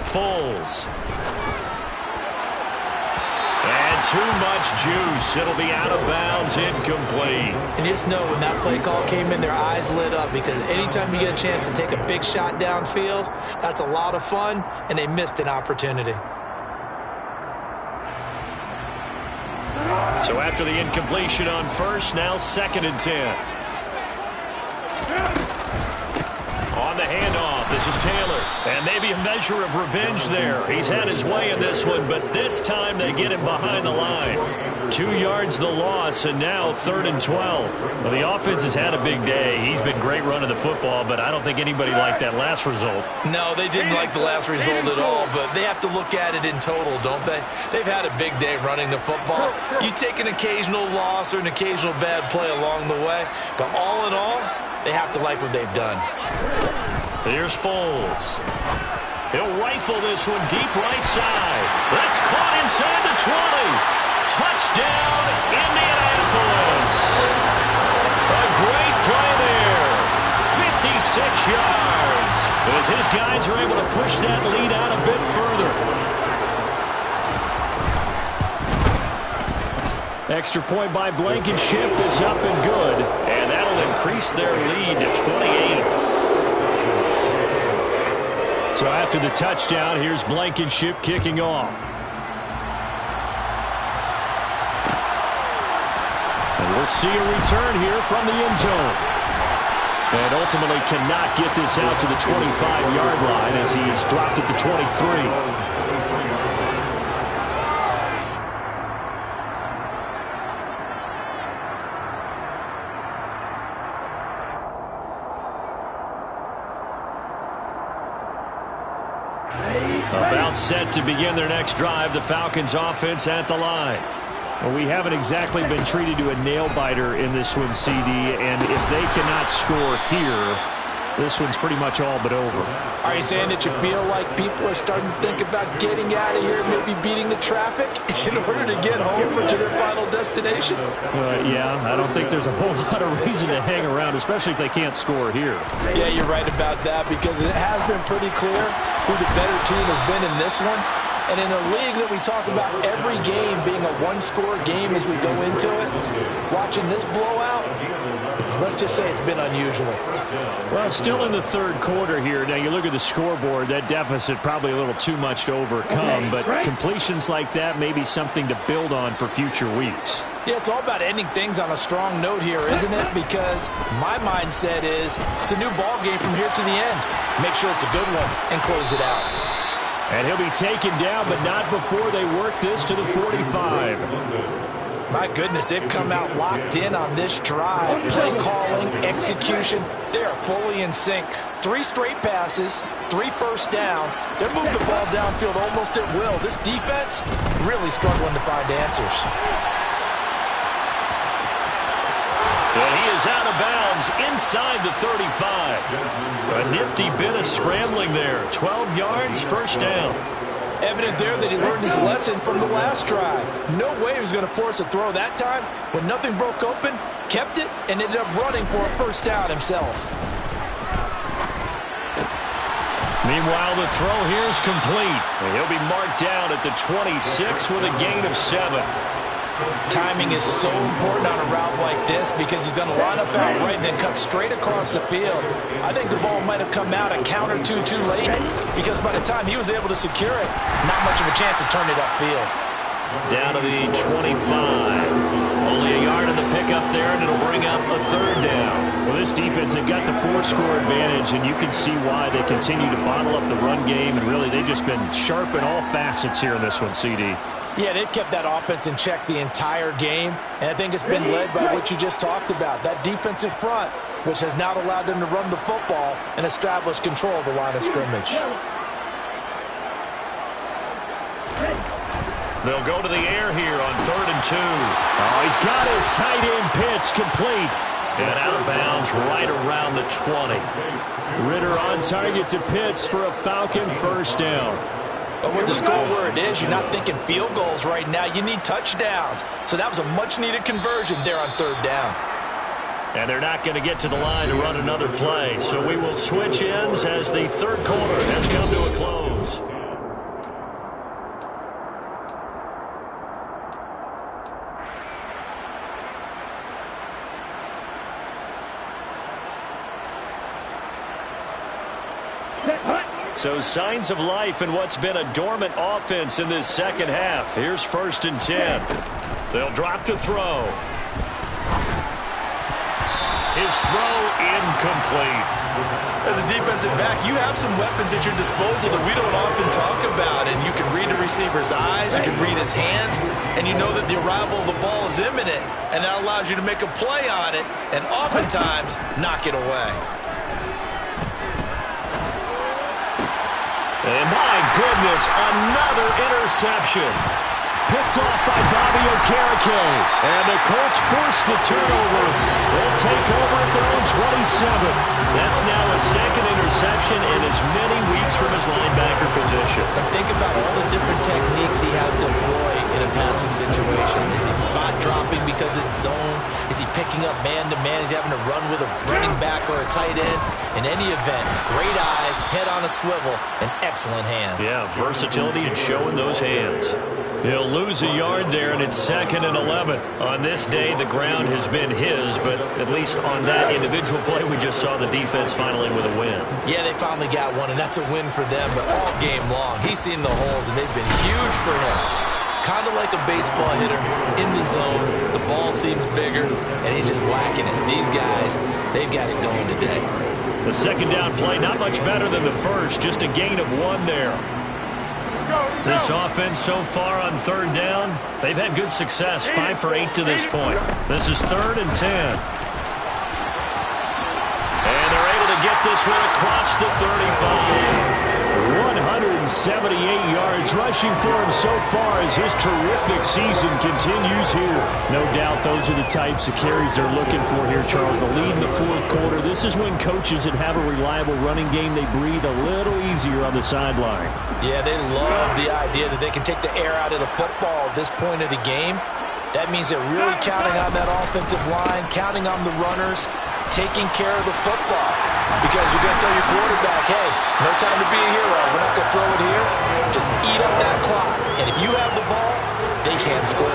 Foles. And too much juice. It'll be out of bounds, incomplete. And just know when that play call came in, their eyes lit up, because anytime you get a chance to take a big shot downfield, that's a lot of fun, and they missed an opportunity. So after the incompletion on 1st, now 2nd and 10. On the handoff, this is Taylor. And maybe a measure of revenge there. He's had his way in this one, but this time they get him behind the line. 2 yards the loss, and now 3rd and 12. Well, the offense has had a big day. He's been great running the football, but I don't think anybody liked that last result. No, they didn't like the last result at all, but they have to look at it in total, don't they? They've had a big day running the football. You take an occasional loss or an occasional bad play along the way, but all in all, they have to like what they've done. Here's Foles. He'll rifle this one deep right side. That's caught inside the 20. Touchdown, Indianapolis. A great play there. 56 yards. As his guys are able to push that lead out a bit further. Extra point by Blankenship is up and good. And that'll increase their lead to 28. So after the touchdown, here's Blankenship kicking off. And we'll see a return here from the end zone. And ultimately cannot get this out to the 25-yard line as he's dropped at the 23. About set to begin their next drive, the Falcons offense at the line. Well, we haven't exactly been treated to a nail-biter in this one, CD, and if they cannot score here, this one's pretty much all but over. Are you saying that you feel like people are starting to think about getting out of here, maybe beating the traffic in order to get home or to their final destination? Yeah, I don't think there's a whole lot of reason to hang around, especially if they can't score here. Yeah, you're right about that, because it has been pretty clear who the better team has been in this one. And in a league that we talk about every game being a one-score game as we go into it, watching this blowout, let's just say it's been unusual. Well, still in the third quarter here. Now, you look at the scoreboard, that deficit probably a little too much to overcome, but completions like that may be something to build on for future weeks. Yeah, it's all about ending things on a strong note here, isn't it? Because my mindset is it's a new ball game from here to the end. Make sure it's a good one and close it out. And he'll be taken down, but not before they work this to the 45. My goodness, they've come out locked in on this drive. Play calling, execution, they are fully in sync. 3 straight passes, 3 first downs. They're moving the ball downfield almost at will. This defense really struggling to find answers. Well, he is out of bounds inside the 35. A nifty bit of scrambling there. 12 yards, first down. Evident there that he learned his lesson from the last drive. No way he was going to force a throw that time. When nothing broke open, kept it, and ended up running for a first down himself. Meanwhile, the throw here is complete. And he'll be marked down at the 26 with a gain of 7. Timing is so important on a route like this because he's going to line up out right and then cut straight across the field. I think the ball might have come out a count or two too late because by the time he was able to secure it, not much of a chance to turn it upfield. Down to the 25. Only a yard in the pickup there, and it'll bring up a third down. Well, this defense, they've got the 4-score advantage, and you can see why they continue to bottle up the run game, and really they've just been sharp in all facets here in this one, CD. Yeah, they've kept that offense in check the entire game, and I think it's been led by what you just talked about, that defensive front, which has not allowed them to run the football and establish control of the line of scrimmage. They'll go to the air here on 3rd and 2. Oh, he's got his tight end pitch complete. And out of bounds right around the 20. Ritter on target to Pitts for a Falcon first down. But with the score where it is, you're not thinking field goals right now. You need touchdowns. So that was a much-needed conversion there on 3rd down. And they're not going to get to the line to run another play. So we will switch ends as the third quarter has come to a close. So signs of life in what's been a dormant offense in this second half. Here's 1st and 10. They'll drop to throw. His throw incomplete. As a defensive back, you have some weapons at your disposal that we don't often talk about. And you can read the receiver's eyes, you can read his hands, and you know that the arrival of the ball is imminent. And that allows you to make a play on it and oftentimes knock it away. And my goodness, another interception. Picked off by Bobby Okereke. And the Colts force the turnover. They'll take over at their own 27. That's now a second interception in as many weeks from his linebacker position. And think about all the different techniques he has to employ in a passing situation. Is he spot dropping because it's zone? Is he picking up man-to-man? Is he having to run with a running back or a tight end? In any event, great eyes, head on a swivel, and excellent hands. Yeah, versatility and showing those hands. He'll lose a yard there, and it's 2nd and 11. On this day, the ground has been his, but at least on that individual play, we just saw the defense finally with a win. Yeah, they finally got one, and that's a win for them, but all game long, he's seen the holes, and they've been huge for him. Kind of like a baseball hitter in the zone. The ball seems bigger, and he's just whacking it. These guys, they've got it going today. The second down play, not much better than the first, just a gain of 1 there. This offense so far on 3rd down, they've had good success, 5 for 8 to this point. This is 3rd and 10. And they're able to get this one across the 35. 178 yards rushing for him so far as his terrific season continues here. No doubt those are the types of carries they're looking for here, Charles. The lead in the 4th quarter. This is when coaches that have a reliable running game, they breathe a little easier on the sideline. Yeah, they love the idea that they can take the air out of the football at this point of the game. That means they're really counting on that offensive line, counting on the runners taking care of the football. Because you're going to tell your quarterback, hey, no time to be a hero. We're not going to throw it here. Just eat up that clock. And if you have the ball, they can't score.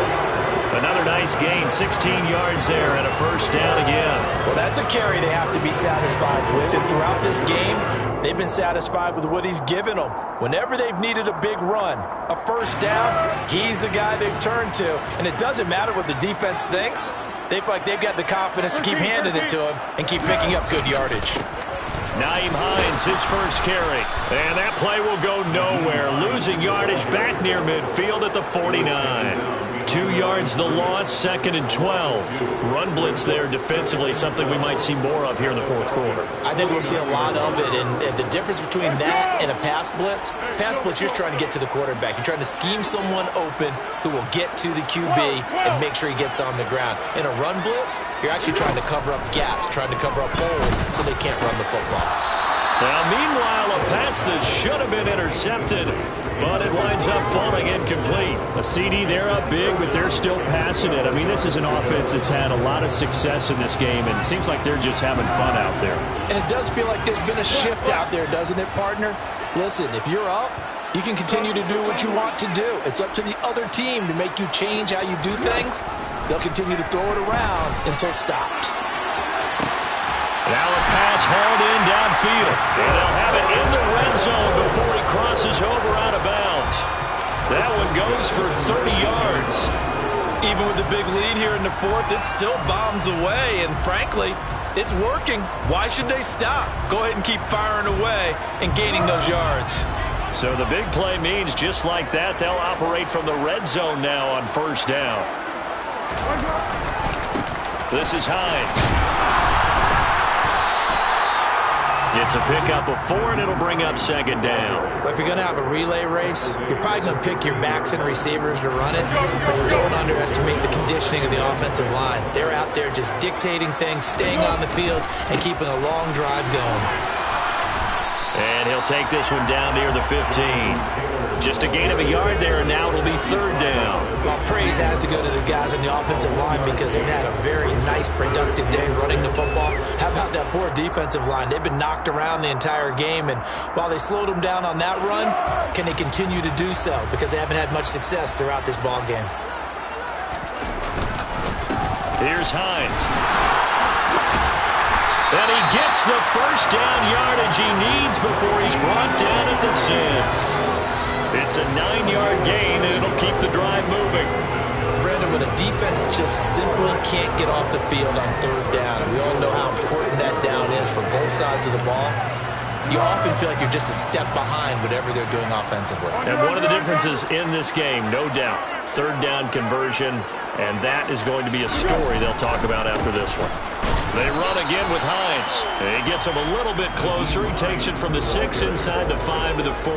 Another nice gain, 16 yards there and a first down again. Well, that's a carry they have to be satisfied with. And throughout this game, they've been satisfied with what he's given them. Whenever they've needed a big run, a first down, he's the guy they've turned to. And it doesn't matter what the defense thinks. They feel like they've got the confidence to keep handing it to him and keep picking up good yardage. Nyheim Hines, his first carry. And that play will go nowhere. Losing yardage back near midfield at the 49. 2 yards the loss, 2nd and 12. Run blitz there defensively, something we might see more of here in the fourth quarter. I think we'll see a lot of it, and the difference between that and a pass blitz, you're just trying to get to the quarterback. You're trying to scheme someone open who will get to the QB and make sure he gets on the ground. In a run blitz, you're actually trying to cover up gaps, trying to cover up holes so they can't run the football. Now, meanwhile, a pass that should have been intercepted, but it winds up falling incomplete. A CD, they're up big, but they're still passing it. I mean, this is an offense that's had a lot of success in this game, and it seems like they're just having fun out there. And it does feel like there's been a shift out there, doesn't it, partner? Listen, if you're up, you can continue to do what you want to do. It's up to the other team to make you change how you do things. They'll continue to throw it around until stopped. Now a pass hauled in downfield. And they'll have it in the red zone before he crosses over out of bounds. That one goes for 30 yards. Even with the big lead here in the fourth, it still bombs away. And frankly, it's working. Why should they stop? Go ahead and keep firing away and gaining those yards. So the big play means just like that, they'll operate from the red zone now on first down. This is Hines. It's a pickup of 4, and it'll bring up 2nd down. But if you're going to have a relay race, you're probably going to pick your backs and receivers to run it, but don't underestimate the conditioning of the offensive line. They're out there just dictating things, staying on the field, and keeping a long drive going. And he'll take this one down near the 15. Just a gain of a yard there, and now it'll be 3rd down. Well, praise has to go to the guys on the offensive line because they've had a very nice, productive day running the football. How about that poor defensive line? They've been knocked around the entire game, and while they slowed them down on that run, can they continue to do so? Because they haven't had much success throughout this ball game. Here's Hines. And he gets the first down yardage he needs before he's brought down at the 6. It's a 9-yard gain, and it'll keep the drive moving. Brandon, when a defense just simply can't get off the field on 3rd down, and we all know how important that down is for both sides of the ball, you often feel like you're just a step behind whatever they're doing offensively. And one of the differences in this game, no doubt, 3rd down conversion, and that is going to be a story they'll talk about after this one. They run again with Hines. He gets him a little bit closer. He takes it from the 6 inside the 5 to the 4.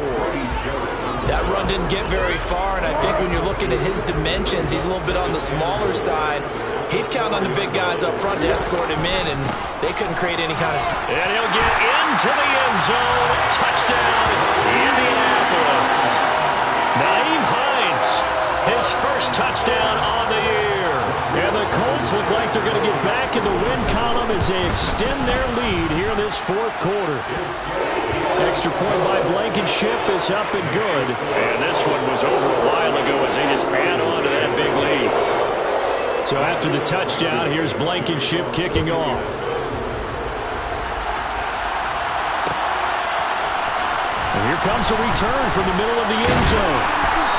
That run didn't get very far, and I think when you're looking at his dimensions, he's a little bit on the smaller side. He's counting on the big guys up front to escort him in, and they couldn't create any kind of... And he'll get into the end zone. Touchdown, Indianapolis. Nyheim Hines, his first touchdown on the year. And the Colts look like they're going to get back in the win column as they extend their lead here in this fourth quarter. Extra point by Blankenship is up and good. And this one was over a while ago as they just add on to that big lead. So after the touchdown, here's Blankenship kicking off. And here comes a return from the middle of the end zone.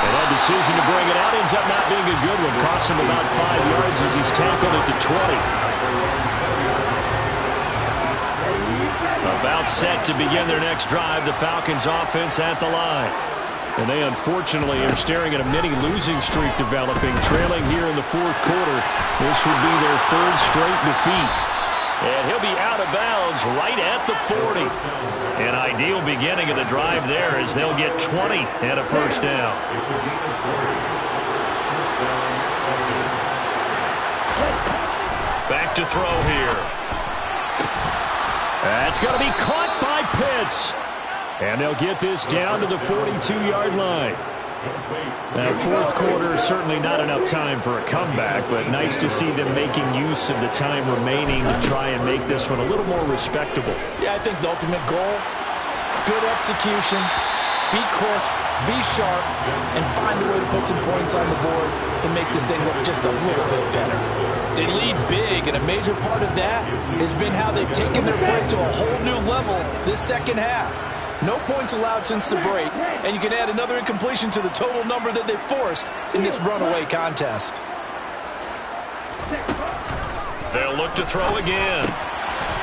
And that decision to bring it out ends up not being a good one. Costs him about 5 yards as he's tackled at the 20. About set to begin their next drive, the Falcons offense at the line. And they unfortunately are staring at a mini losing streak developing, trailing here in the fourth quarter. This would be their 3rd straight defeat. And he'll be out of bounds right at the 40. An ideal beginning of the drive there as they'll get 20 and a first down. Back to throw here. That's going to be caught by Pitts. And they'll get this down to the 42-yard line. Now, fourth quarter, certainly not enough time for a comeback, but nice to see them making use of the time remaining to try and make this one a little more respectable. Yeah, I think the ultimate goal, good execution, be crisp, be sharp, and find a way to put some points on the board to make this thing look just a little bit better. They lead big, and a major part of that has been how they've taken their play to a whole new level this second half. No points allowed since the break, and you can add another incompletion to the total number that they forced in this runaway contest. They'll look to throw again.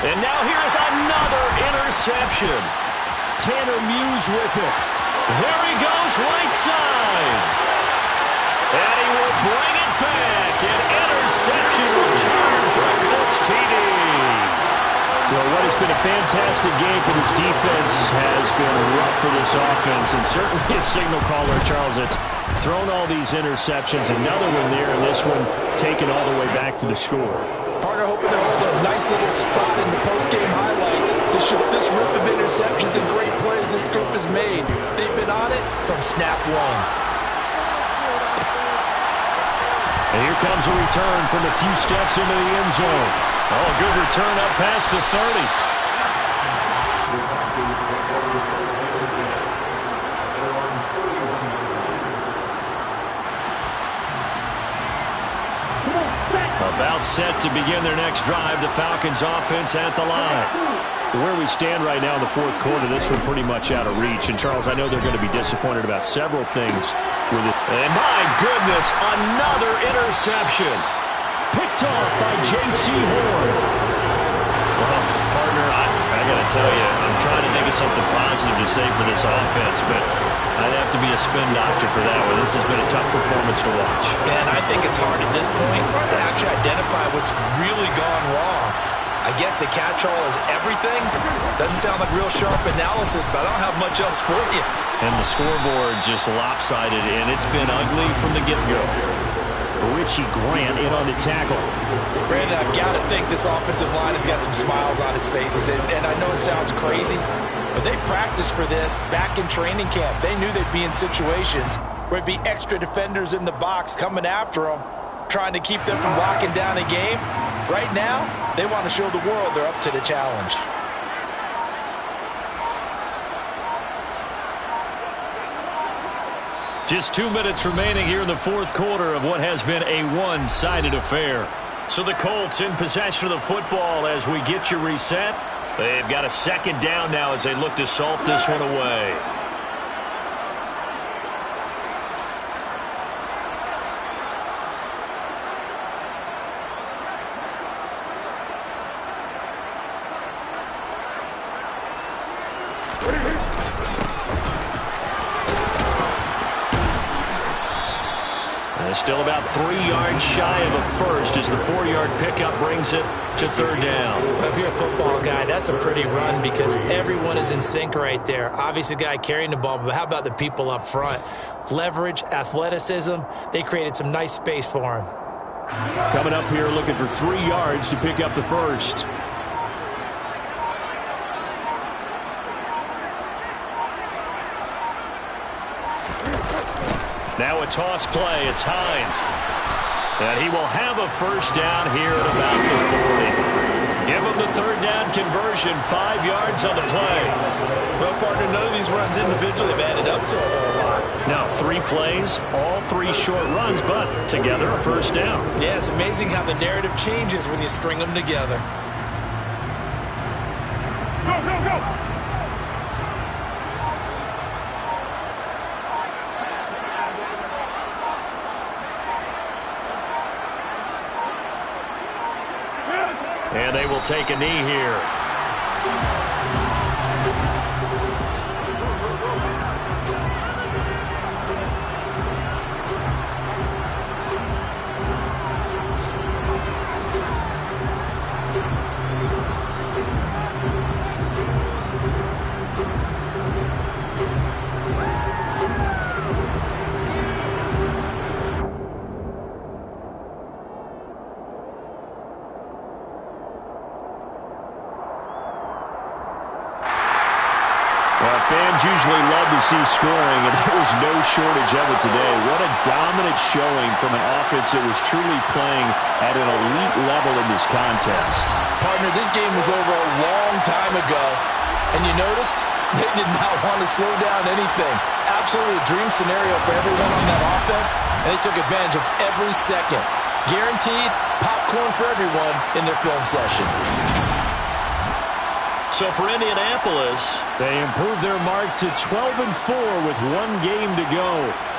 And now here's another interception. Tanner Muse with it. There he goes, right side. And he will bring it back. An interception return for a Colts TD. Well, what has been a fantastic game for this defense has been rough for this offense, and certainly a signal caller, Charles, that's thrown all these interceptions. Another one there, and this one taken all the way back for the score. Partner hoping to hold a nice little spot in the post-game highlights to show this rip of interceptions and great plays this group has made. They've been on it from snap one. And here comes a return from a few steps into the end zone. Oh, good return up past the 30. About set to begin their next drive, the Falcons offense at the line. Where we stand right now in the fourth quarter, this one pretty much out of reach. And, Charles, I know they're going to be disappointed about several things with it. And, my goodness, another interception. Picked off by J.C. Horn. Well, partner, I got to tell you, I'm trying to think of something positive to say for this offense, but I'd have to be a spin doctor for that one. This has been a tough performance to watch. And I think it's hard at this point to actually identify what's really gone wrong. I guess the catch-all is everything. Doesn't sound like real sharp analysis, but I don't have much else for you. And the scoreboard just lopsided, and it's been ugly from the get-go. Richie Grant in on the tackle. Brandon, I've got to think this offensive line has got some smiles on its faces. And I know it sounds crazy, but they practiced for this back in training camp. They knew they'd be in situations where it'd be extra defenders in the box coming after them, trying to keep them from locking down a game. Right now, they want to show the world they're up to the challenge. Just 2 minutes remaining here in the fourth quarter of what has been a one-sided affair. So the Colts in possession of the football as we get you reset. They've got a second down now as they look to salt this one away. Still about 3 yards shy of a first as the 4-yard pickup brings it to third down. If you're a football guy, that's a pretty run because everyone is in sync right there. Obviously, the guy carrying the ball, but how about the people up front? Leverage, athleticism, they created some nice space for him. Coming up here looking for 3 yards to pick up the first. Now a toss play. It's Hines. And he will have a first down here at about the 40. Give him the third down conversion. 5 yards on the play. Well, partner, none of these runs individually have added up to a whole lot. Now 3 plays, all 3 short runs, but together a first down. Yeah, it's amazing how the narrative changes when you string them together. Go, go, go! And they will take a knee here. Fans usually love to see scoring, and there was no shortage of it today. What a dominant showing from an offense that was truly playing at an elite level in this contest. Partner, this game was over a long time ago, and you noticed they did not want to slow down anything. Absolutely a dream scenario for everyone on that offense, and they took advantage of every second. Guaranteed popcorn for everyone in their film session. So for Indianapolis, they improved their mark to 12-4 with one game to go.